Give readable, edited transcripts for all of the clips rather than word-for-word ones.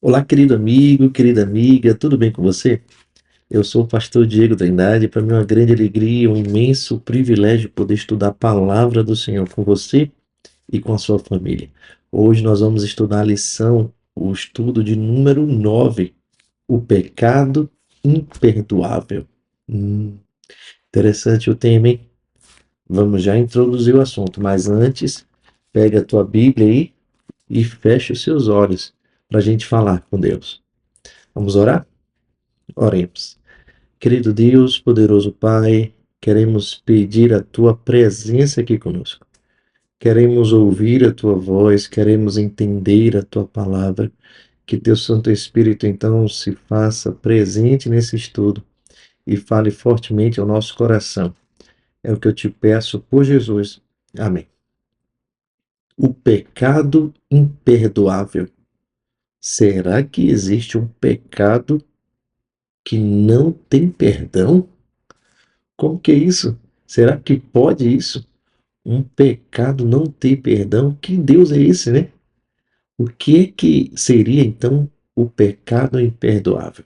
Olá, querido amigo, querida amiga, tudo bem com você? Eu sou o pastor Diego Trindade, e para mim é uma grande alegria, um imenso privilégio poder estudar a palavra do Senhor com você e com a sua família. Hoje nós vamos estudar a lição, o estudo de número 9, o pecado imperdoável. Interessante o tema, hein? Vamos já introduzir o assunto, mas antes, pega a tua Bíblia aí e fecha os seus olhos para a gente falar com Deus. Vamos orar? Oremos. Querido Deus, poderoso Pai, queremos pedir a tua presença aqui conosco. Queremos ouvir a tua voz, queremos entender a tua palavra. Que teu Santo Espírito então se faça presente nesse estudo e fale fortemente ao nosso coração. É o que eu te peço por Jesus. Amém. O pecado imperdoável. Será que existe um pecado que não tem perdão? Como que é isso? Será que pode isso? Um pecado não ter perdão? Que Deus é esse, né? O que seria então o pecado imperdoável?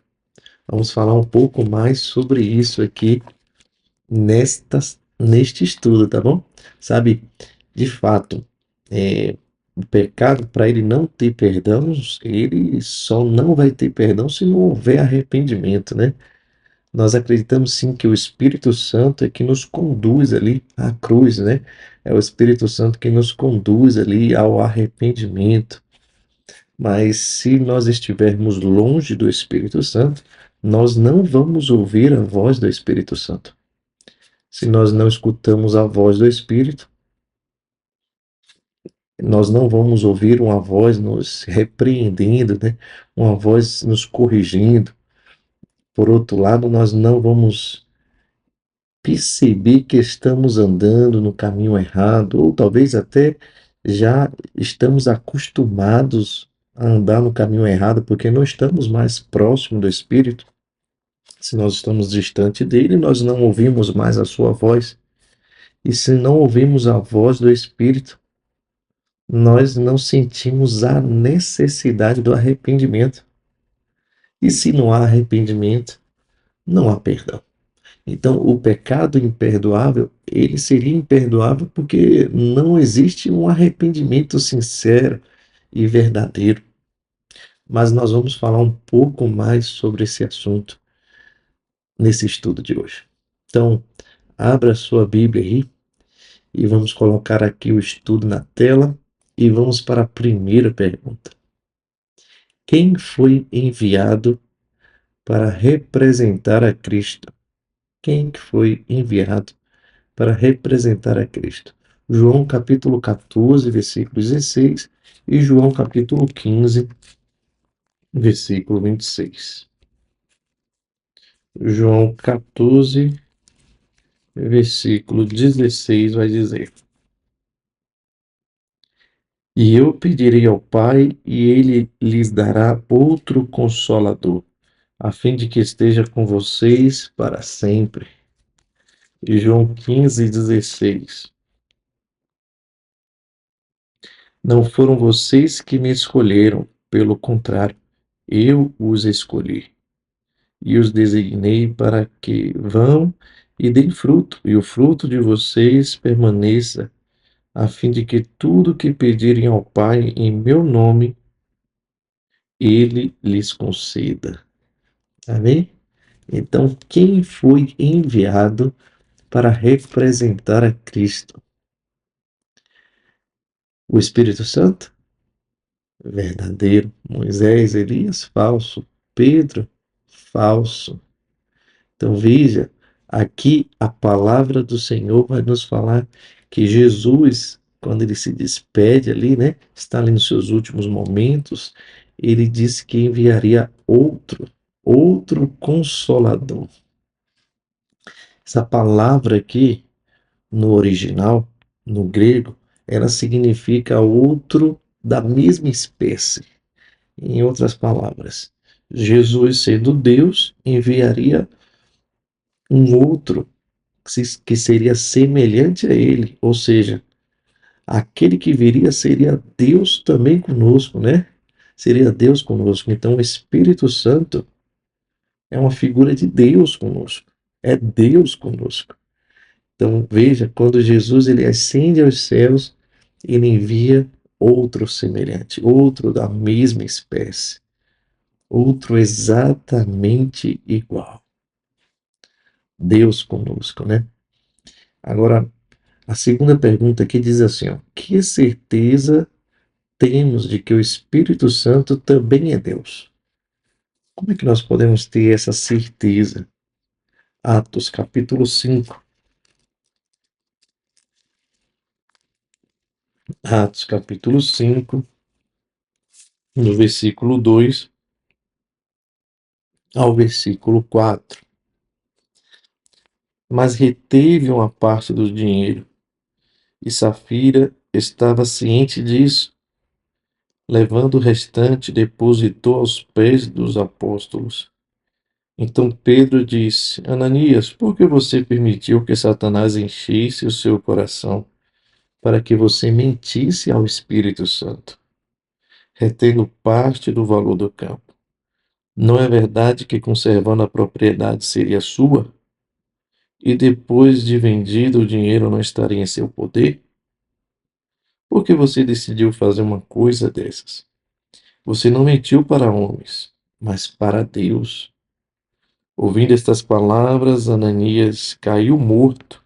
Vamos falar um pouco mais sobre isso aqui neste estudo, tá bom? Sabe, de fato, o pecado, para ele não ter perdão, ele só não vai ter perdão se não houver arrependimento, né? Nós acreditamos sim que o Espírito Santo é que nos conduz ali à cruz, né? É o Espírito Santo que nos conduz ali ao arrependimento. Mas se nós estivermos longe do Espírito Santo, nós não vamos ouvir a voz do Espírito Santo. Se nós não escutamos a voz do Espírito, nós não vamos ouvir uma voz nos repreendendo, né? Uma voz nos corrigindo. Por outro lado, nós não vamos perceber que estamos andando no caminho errado, ou talvez até já estamos acostumados a andar no caminho errado, porque não estamos mais próximo do Espírito. Se nós estamos distante dele, nós não ouvimos mais a sua voz. E se não ouvimos a voz do Espírito, nós não sentimos a necessidade do arrependimento. E se não há arrependimento, não há perdão. Então, o pecado imperdoável, ele seria imperdoável porque não existe um arrependimento sincero e verdadeiro. Mas nós vamos falar um pouco mais sobre esse assunto nesse estudo de hoje. Então, abra sua Bíblia aí e vamos colocar aqui o estudo na tela e vamos para a primeira pergunta. Quem foi enviado para representar a Cristo? Quem que foi enviado para representar a Cristo? João capítulo 14, versículo 16 e João capítulo 15, versículo 26. João 14, versículo 16 vai dizer: E eu pedirei ao Pai, e ele lhes dará outro consolador, a fim de que esteja com vocês para sempre. E João 15, 16. Não foram vocês que me escolheram, pelo contrário, eu os escolhi e os designei para que vão e deem fruto, e o fruto de vocês permaneça, a fim de que tudo que pedirem ao Pai em meu nome, ele lhes conceda. Amém? Então, quem foi enviado para representar a Cristo? O Espírito Santo? Verdadeiro. Moisés, Elias? Falso. Pedro? Falso. Então veja, aqui a palavra do Senhor vai nos falar que Jesus, quando ele se despede ali, né, está ali nos seus últimos momentos, ele disse que enviaria outro consolador. Essa palavra aqui, no original, no grego, ela significa outro da mesma espécie. Em outras palavras, Jesus, sendo Deus, enviaria um outro que seria semelhante a ele, ou seja, aquele que viria seria Deus também conosco, né? seria Deus conosco. Então, o Espírito Santo é uma figura de Deus conosco. É Deus conosco. Então, veja, quando Jesus ele ascende aos céus, ele envia outro semelhante, outro da mesma espécie, outro exatamente igual. Deus conosco, né? Agora, a segunda pergunta aqui diz assim, ó, que certeza temos de que o Espírito Santo também é Deus? Como é que nós podemos ter essa certeza? Atos capítulo 5. Atos capítulo 5, no versículo 2 ao versículo 4. Mas reteve uma parte do dinheiro, e Safira estava ciente disso. Levando o restante, depositou aos pés dos apóstolos. Então Pedro disse: Ananias, por que você permitiu que Satanás enchesse o seu coração para que você mentisse ao Espírito Santo, retendo parte do valor do campo? Não é verdade que conservando a propriedade seria sua? E depois de vendido o dinheiro não estaria em seu poder? Por que você decidiu fazer uma coisa dessas? Você não mentiu para homens, mas para Deus. Ouvindo estas palavras, Ananias caiu morto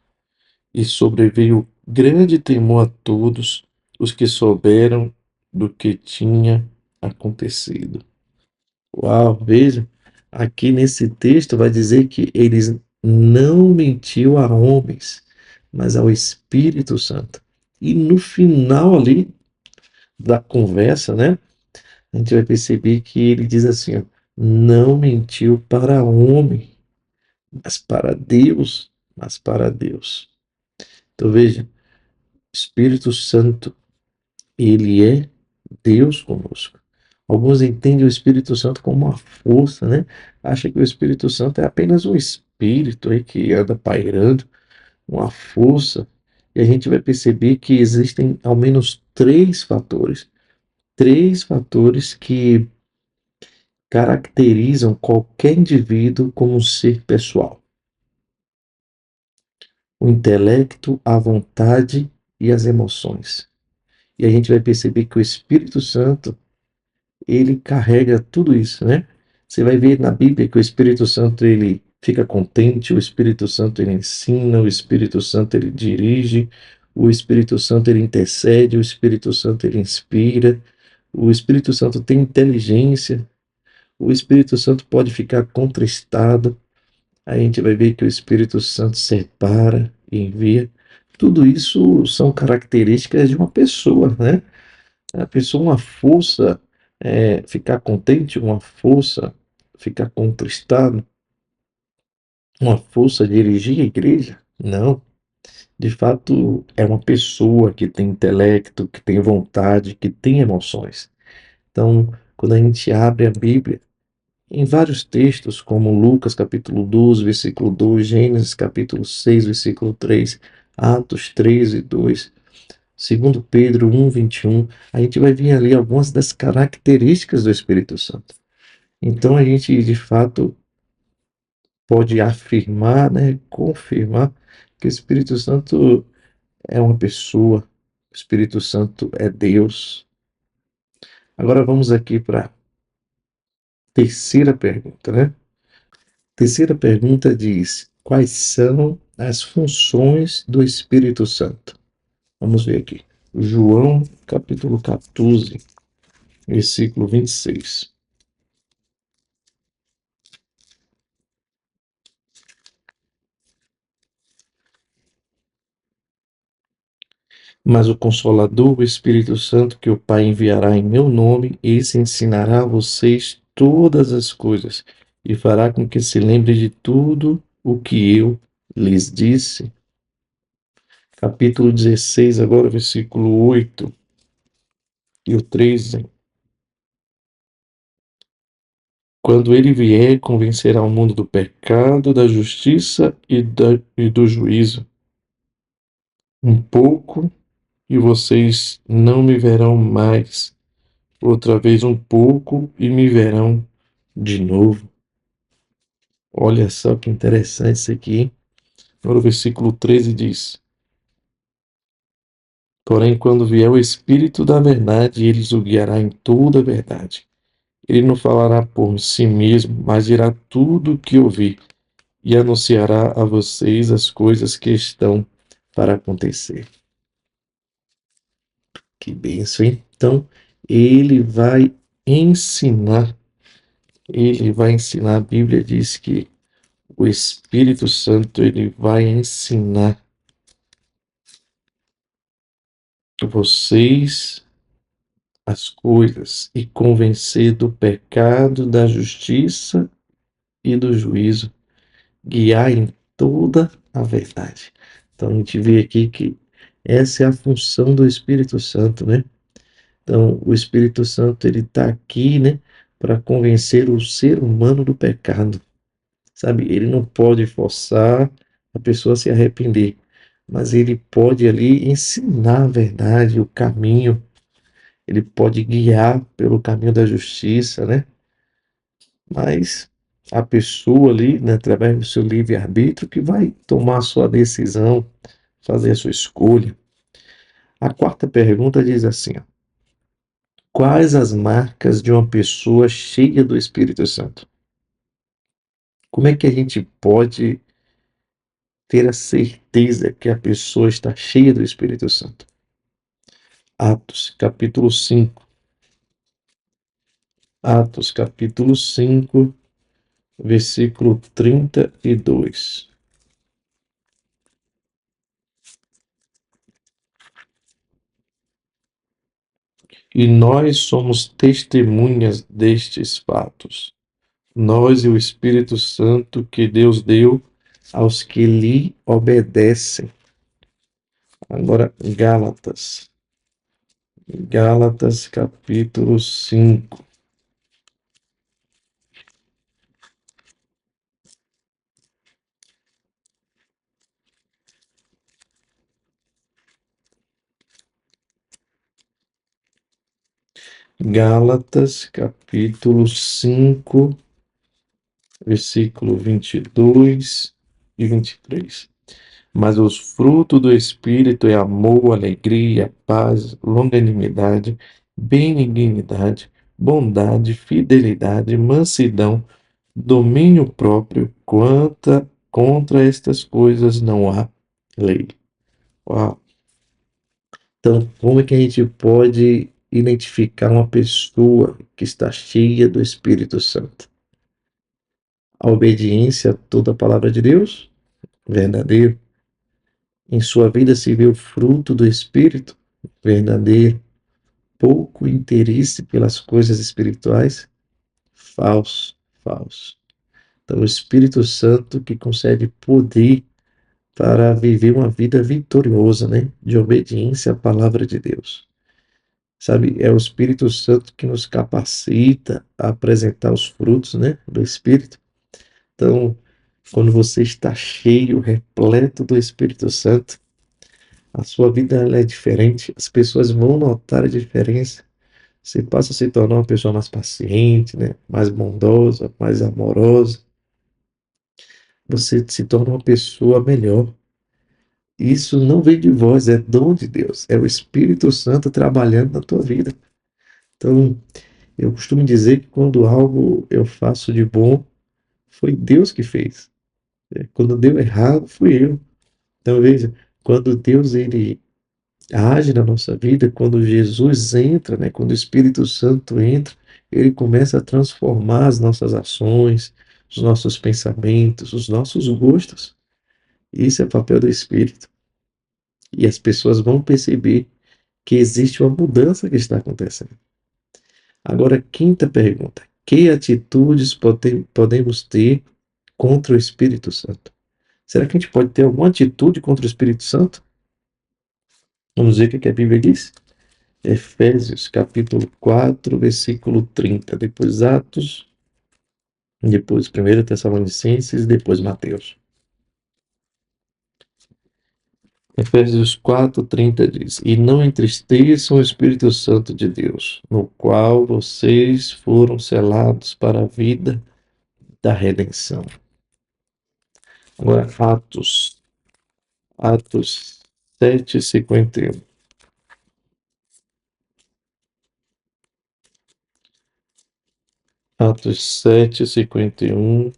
e sobreveio grande temor a todos os que souberam do que tinha acontecido. Uau, veja, aqui nesse texto vai dizer que eles não mentiu a homens, mas ao Espírito Santo. E no final ali da conversa, né, a gente vai perceber que ele diz assim, ó, não mentiu para homem, mas para Deus, mas para Deus. Então veja, Espírito Santo, ele é Deus conosco. Alguns entendem o Espírito Santo como uma força, né? Acha que o Espírito Santo é apenas um espírito aí que anda pairando, uma força. E a gente vai perceber que existem ao menos três fatores que caracterizam qualquer indivíduo como um ser pessoal: o intelecto, a vontade e as emoções. E a gente vai perceber que o Espírito Santo, ele carrega tudo isso, né? Você vai ver na Bíblia que o Espírito Santo, ele fica contente, o Espírito Santo, ele ensina, o Espírito Santo, ele dirige, o Espírito Santo, ele intercede, o Espírito Santo, ele inspira, o Espírito Santo tem inteligência, o Espírito Santo pode ficar contristado. A gente vai ver que o Espírito Santo separa e envia. Tudo isso são características de uma pessoa, né? A pessoa, uma força, ficar contente, uma força, ficar contristado, uma força dirigir a igreja. Não, de fato, é uma pessoa que tem intelecto, que tem vontade, que tem emoções. Então, quando a gente abre a Bíblia, em vários textos, como Lucas capítulo 12, versículo 2, Gênesis capítulo 6, versículo 3, Atos 3 e 2, segundo Pedro 1, 21, a gente vai ver ali algumas das características do Espírito Santo. Então a gente, de fato, pode afirmar, né, confirmar que o Espírito Santo é uma pessoa, o Espírito Santo é Deus. Agora vamos aqui para a terceira pergunta, né? Terceira pergunta diz: quais são as funções do Espírito Santo? Vamos ver aqui. João, capítulo 14, versículo 26. Mas o Consolador, o Espírito Santo, que o Pai enviará em meu nome, esse ensinará a vocês todas as coisas e fará com que se lembre de tudo o que eu lhes disse. Capítulo 16, agora versículo 8 e o 13. Quando ele vier, convencerá o mundo do pecado, da justiça e do juízo. Um pouco, e vocês não me verão mais. outra vez um pouco e me verão de novo. Olha só que interessante isso aqui. Agora o versículo 13 diz: Porém, quando vier o Espírito da verdade, ele os guiará em toda a verdade. Ele não falará por si mesmo, mas dirá tudo o que ouvir e anunciará a vocês as coisas que estão para acontecer. Que bênção, hein? Então, ele vai ensinar, ele vai ensinar. A Bíblia diz que o Espírito Santo, ele vai ensinar vocês as coisas e convencer do pecado, da justiça e do juízo, guiar em toda a verdade. Então a gente vê aqui que essa é a função do Espírito Santo, né? Então o Espírito Santo ele está aqui, né, para convencer o ser humano do pecado, sabe? Ele não pode forçar a pessoa a se arrepender, mas ele pode ali ensinar a verdade, o caminho. Ele pode guiar pelo caminho da justiça, né? Mas a pessoa ali, né, através do seu livre-arbítrio, que vai tomar a sua decisão, fazer a sua escolha. A quarta pergunta diz assim: ó, quais as marcas de uma pessoa cheia do Espírito Santo? Como é que a gente pode ter a certeza que a pessoa está cheia do Espírito Santo? Atos, capítulo 5. Atos, capítulo 5, versículo 32. E nós somos testemunhas destes fatos, nós e o Espírito Santo que Deus deu aos que lhe obedecem. Agora, Gálatas capítulo 5. Gálatas capítulo 5, versículo 22 e 23. Mas os frutos do Espírito é amor, alegria, paz, longanimidade, benignidade, bondade, fidelidade, mansidão, domínio próprio. Contra estas coisas não há lei. Uau. Então, como é que a gente pode identificar uma pessoa que está cheia do Espírito Santo? A obediência a toda a palavra de Deus, verdadeiro. Em sua vida se vê o fruto do Espírito, verdadeiro. Pouco interesse pelas coisas espirituais, falso, falso. Então, o Espírito Santo que concede poder para viver uma vida vitoriosa, né? De obediência à palavra de Deus. Sabe, é o Espírito Santo que nos capacita a apresentar os frutos, né? Do Espírito. Então, quando você está cheio, repleto do Espírito Santo, a sua vida ela é diferente, as pessoas vão notar a diferença. Você passa a se tornar uma pessoa mais paciente, né? Mais bondosa, mais amorosa. Você se torna uma pessoa melhor. Isso não vem de vós, é dom de Deus. É o Espírito Santo trabalhando na tua vida. Então, eu costumo dizer que quando algo eu faço de bom, foi Deus que fez. Quando deu errado, fui eu. Então, veja, quando Deus ele age na nossa vida, quando Jesus entra, né, quando o Espírito Santo entra, ele começa a transformar as nossas ações, os nossos pensamentos, os nossos gostos. Isso é papel do Espírito. E as pessoas vão perceber que existe uma mudança que está acontecendo. Agora, quinta pergunta: que atitudes podemos ter contra o Espírito Santo? Será que a gente pode ter alguma atitude contra o Espírito Santo? Vamos ver o que a Bíblia diz? Efésios capítulo 4, versículo 30. Depois Atos, depois 1 Tessalonicenses, depois Mateus. Efésios 4:30 diz: E não entristeçam o Espírito Santo de Deus, no qual vocês foram selados para a vida da redenção. Agora, Atos 7:51. Atos 7:51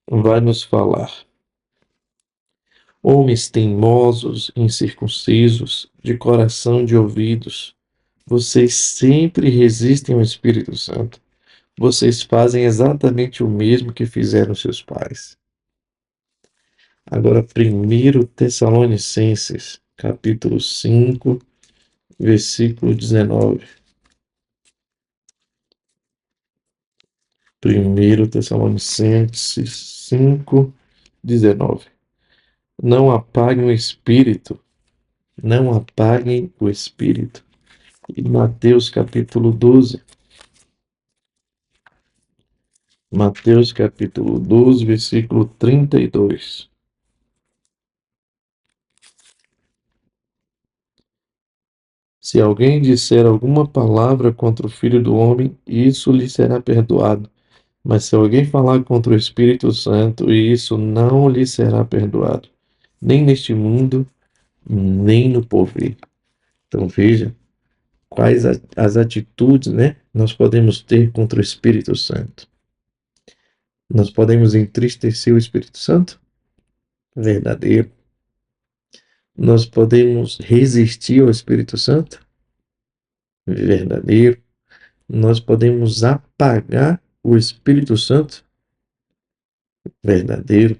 vai nos falar: Homens teimosos, incircuncisos, de coração de ouvidos, vocês sempre resistem ao Espírito Santo. Vocês fazem exatamente o mesmo que fizeram seus pais. Agora, 1 Tessalonicenses, capítulo 5, versículo 19. 1 Tessalonicenses 5, 19. Não apaguem o espírito, não apaguem o espírito. E Mateus capítulo 12, Mateus capítulo 12, versículo 32. Se alguém disser alguma palavra contra o Filho do Homem, isso lhe será perdoado. Mas se alguém falar contra o Espírito Santo, isso não lhe será perdoado, nem neste mundo, nem no porvir. Então veja quais as atitudes, né, nós podemos ter contra o Espírito Santo. Nós podemos entristecer o Espírito Santo? Verdadeiro. Nós podemos resistir ao Espírito Santo? Verdadeiro. Nós podemos apagar o Espírito Santo? Verdadeiro.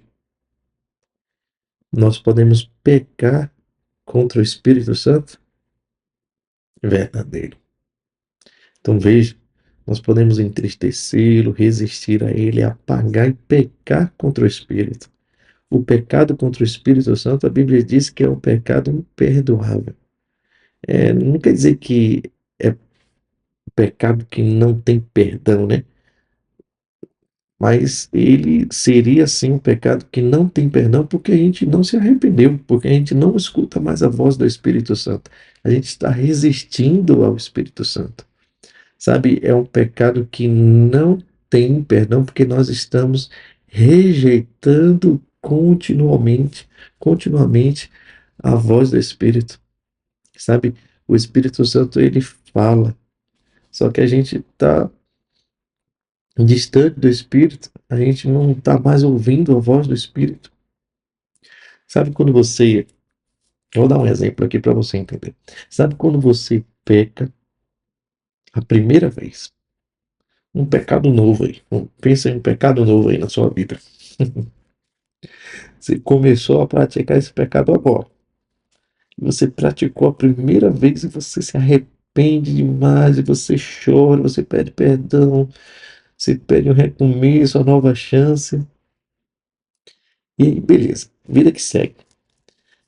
Nós podemos pecar contra o Espírito Santo? Verdadeiro. Então veja, nós podemos entristecê-lo, resistir a ele, apagar e pecar contra o Espírito. O pecado contra o Espírito Santo, a Bíblia diz que é um pecado imperdoável. Não quer dizer que é pecado que não tem perdão, né? Mas ele seria sim um pecado que não tem perdão porque a gente não se arrependeu, porque a gente não escuta mais a voz do Espírito Santo. A gente está resistindo ao Espírito Santo. Sabe, é um pecado que não tem perdão porque nós estamos rejeitando continuamente a voz do Espírito. Sabe, o Espírito Santo ele fala, só que a gente está distante do Espírito, a gente não está mais ouvindo a voz do Espírito. Sabe quando você. Vou dar um exemplo aqui para você entender. Sabe quando você peca a primeira vez? Um pecado novo aí. Pensa em um pecado novo aí na sua vida. Você começou a praticar esse pecado agora. Você praticou a primeira vez e você se arrepende demais, e você chora, você pede perdão, você pede um recomeço, uma nova chance. E aí, beleza, vida que segue.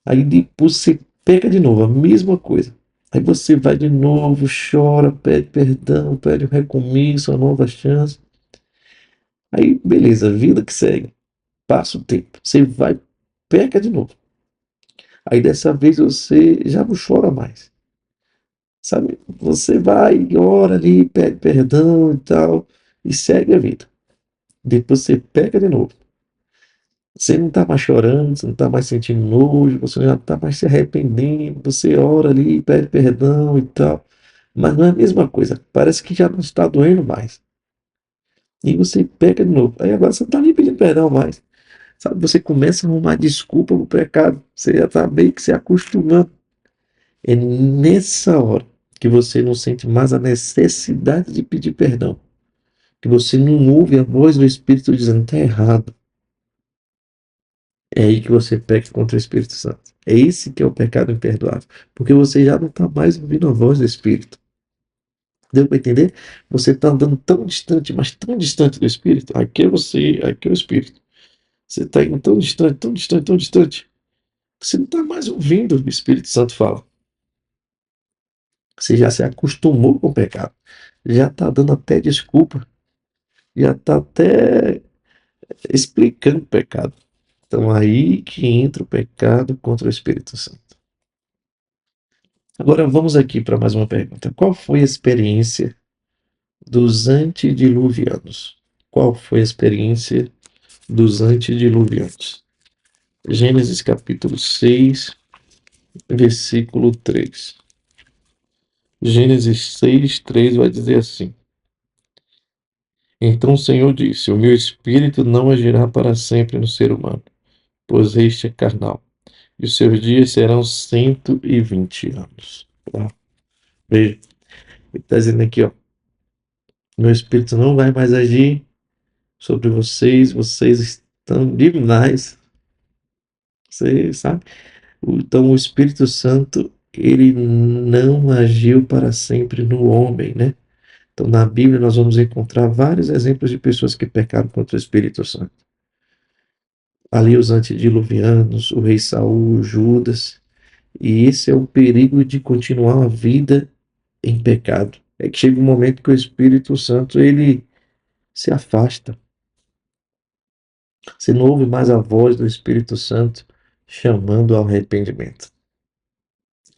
Aí depois você peca de novo, a mesma coisa. Aí você vai de novo, chora, pede perdão, pede um recomeço, uma nova chance. Aí, beleza, vida que segue. Passa o tempo, você vai, peca de novo. Aí dessa vez você já não chora mais. Sabe? Você vai, ora ali, pede perdão e tal, e segue a vida. Depois você peca de novo. Você não está mais chorando, você não está mais sentindo nojo, você não está mais se arrependendo, você ora ali, pede perdão e tal. Mas não é a mesma coisa. Parece que já não está doendo mais. E você peca de novo. Aí agora você não está nem pedindo perdão mais. Sabe? Você começa a arrumar desculpa pro pecado. Você já está meio que se acostumando. É nessa hora que você não sente mais a necessidade de pedir perdão. Que você não ouve a voz do Espírito dizendo está errado. É aí que você peca contra o Espírito Santo. É esse que é o pecado imperdoável. Porque você já não está mais ouvindo a voz do Espírito. Deu para entender? Você está andando tão distante, mas tão distante do Espírito. Aqui é você, aqui é o Espírito. Você está indo tão distante, tão distante, tão distante. Você não está mais ouvindo o Espírito Santo falar. Você já se acostumou com o pecado. Já está dando até desculpa. Já está até explicando o pecado. Então aí que entra o pecado contra o Espírito Santo. Agora vamos aqui para mais uma pergunta. Qual foi a experiência dos antediluvianos? Qual foi a experiência dos antediluvianos? Gênesis capítulo 6, versículo 3. Gênesis 6, 3 vai dizer assim: Então o Senhor disse: O meu espírito não agirá para sempre no ser humano, pois este é carnal, e os seus dias serão 120 anos. Tá? Veja, ele está dizendo aqui, ó, meu espírito não vai mais agir sobre vocês, vocês estão demais. Você sabe? Então o Espírito Santo, ele não agiu para sempre no homem, né? Então na Bíblia nós vamos encontrar vários exemplos de pessoas que pecaram contra o Espírito Santo. Ali os antediluvianos, o rei Saul, Judas, e esse é o perigo de continuar a vida em pecado. É que chega um momento que o Espírito Santo, ele se afasta. Você não ouve mais a voz do Espírito Santo chamando ao arrependimento.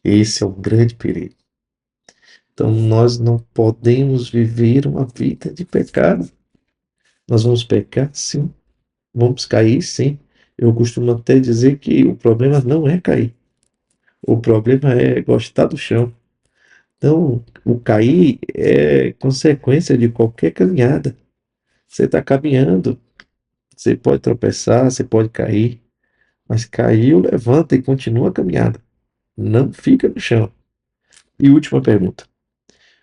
Esse é o grande perigo. Então, nós não podemos viver uma vida de pecado. Nós vamos pecar, sim. Vamos cair, sim. Eu costumo até dizer que o problema não é cair. O problema é gostar do chão. Então, o cair é consequência de qualquer caminhada. Você está caminhando, você pode tropeçar, você pode cair, mas caiu, levanta e continua a caminhada. Não fica no chão. E última pergunta: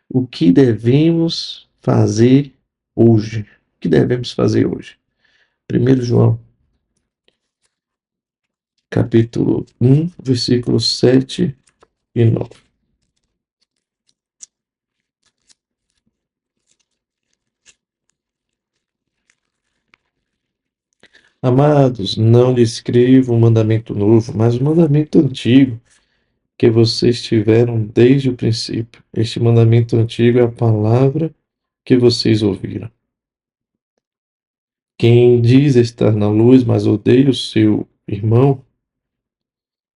o que devemos fazer hoje? O que devemos fazer hoje? 1 João, capítulo 1, versículos 7 e 9. Amados, não lhe escrevo um mandamento novo, mas um mandamento antigo, que vocês tiveram desde o princípio. Este mandamento antigo é a palavra que vocês ouviram. Quem diz estar na luz, mas odeia o seu irmão,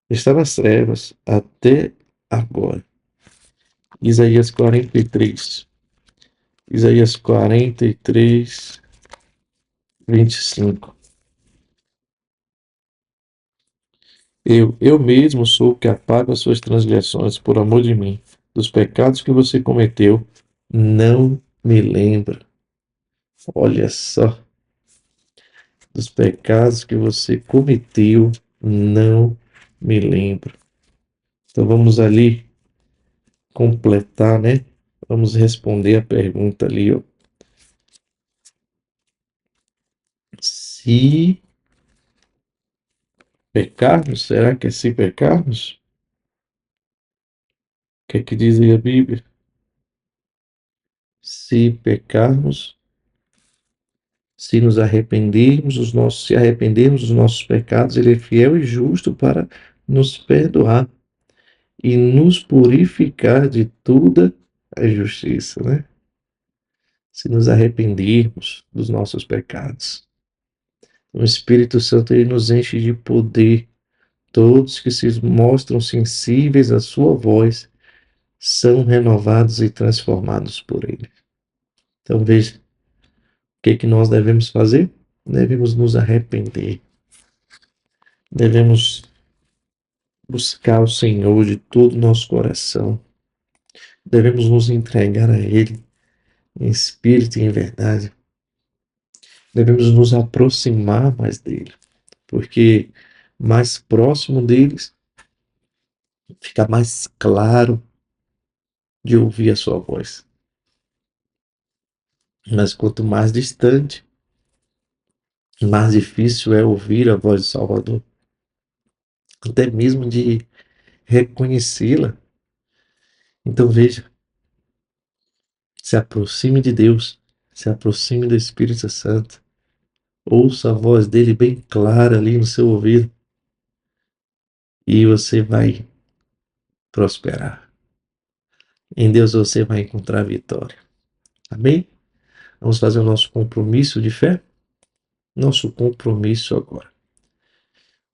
está nas trevas até agora. Isaías 43. Isaías 43, 25. Eu mesmo sou o que apago as suas transgressões por amor de mim. Dos pecados que você cometeu, não me lembro. Olha só, dos pecados que você cometeu, não me lembro. Então vamos ali completar, né? Vamos responder a pergunta ali, ó. Se pecarmos, será que é se pecarmos? O que é que diz aí a Bíblia? Se pecarmos, se nos arrependermos se arrependermos dos nossos pecados, ele é fiel e justo para nos perdoar e nos purificar de toda a injustiça, né? Se nos arrependermos dos nossos pecados. O Espírito Santo ele nos enche de poder. Todos que se mostram sensíveis à sua voz são renovados e transformados por ele. Então veja, o que que nós devemos fazer? Devemos nos arrepender. Devemos buscar o Senhor de todo o nosso coração. Devemos nos entregar a Ele em espírito e em verdade. Devemos nos aproximar mais dele, porque mais próximo deles fica mais claro de ouvir a sua voz. Mas quanto mais distante, mais difícil é ouvir a voz do Salvador, até mesmo de reconhecê-la. Então veja, se aproxime de Deus, se aproxime do Espírito Santo, ouça a voz dele bem clara ali no seu ouvido e você vai prosperar. Em Deus você vai encontrar vitória. Amém? Vamos fazer o nosso compromisso de fé? Nosso compromisso agora.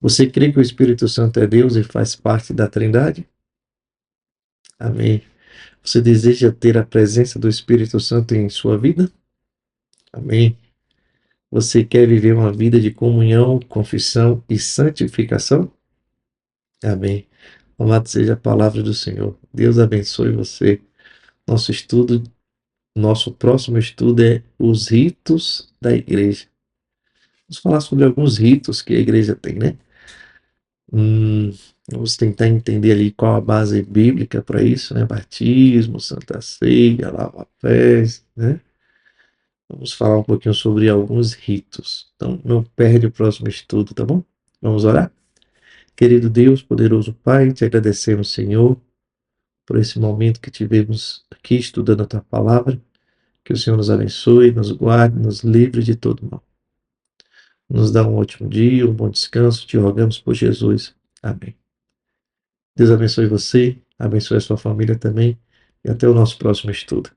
Você crê que o Espírito Santo é Deus e faz parte da Trindade? Amém. Você deseja ter a presença do Espírito Santo em sua vida? Amém. Você quer viver uma vida de comunhão, confissão e santificação? Amém. Louvado seja a palavra do Senhor. Deus abençoe você. Nosso estudo, nosso próximo estudo é os ritos da igreja. Vamos falar sobre alguns ritos que a igreja tem, né? Vamos tentar entender ali qual a base bíblica para isso, né? Batismo, Santa Ceia, lava-pés, né? Vamos falar um pouquinho sobre alguns ritos. Então, não perde o próximo estudo, tá bom? Vamos orar? Querido Deus, poderoso Pai, te agradecemos, Senhor, por esse momento que tivemos aqui estudando a tua palavra. Que o Senhor nos abençoe, nos guarde, nos livre de todo mal. Nos dá um ótimo dia, um bom descanso. Te rogamos por Jesus. Amém. Deus abençoe você, abençoe a sua família também. E até o nosso próximo estudo.